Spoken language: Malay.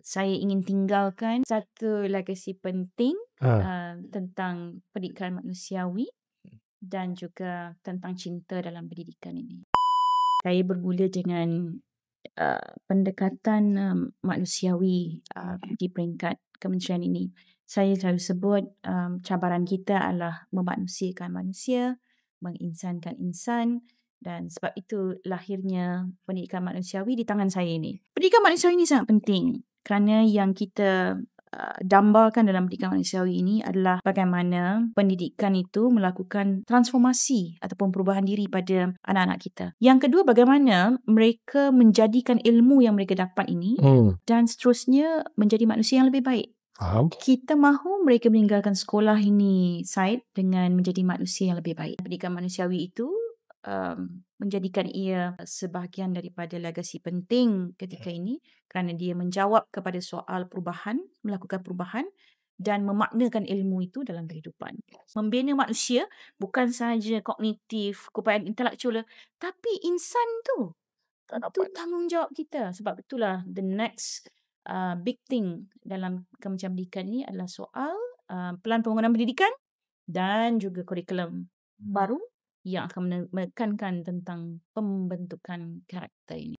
saya ingin tinggalkan satu legasi penting Ha. tentang pendidikan manusiawi dan juga tentang cinta dalam pendidikan ini. Saya bermula dengan pendekatan manusiawi di peringkat kementerian ini. Saya selalu sebut cabaran kita adalah memanusiakan manusia, menginsankan insan, dan sebab itu lahirnya pendidikan manusiawi di tangan saya ini. Pendidikan manusiawi ini sangat penting kerana yang kita dambakan dalam pendidikan manusiawi ini adalah bagaimana pendidikan itu melakukan transformasi ataupun perubahan diri pada anak-anak kita. Yang kedua, bagaimana mereka menjadikan ilmu yang mereka dapat ini dan seterusnya menjadi manusia yang lebih baik. Faham. Kita mahu mereka meninggalkan sekolah ini, Syed, dengan menjadi manusia yang lebih baik. Pendidikan manusiawi itu menjadikan ia sebahagian daripada legasi penting ketika ini kerana dia menjawab kepada soal perubahan, melakukan perubahan dan memaknakan ilmu itu dalam kehidupan. Membina manusia bukan sahaja kognitif, keupayaan intelektual, tapi insan tu. Itu tanggungjawab kita. Sebab itulah the next big thing dalam Kementerian Pendidikan ini adalah soal pelan pembangunan pendidikan dan juga kurikulum baru yang akan menekankan tentang pembentukan karakter ini.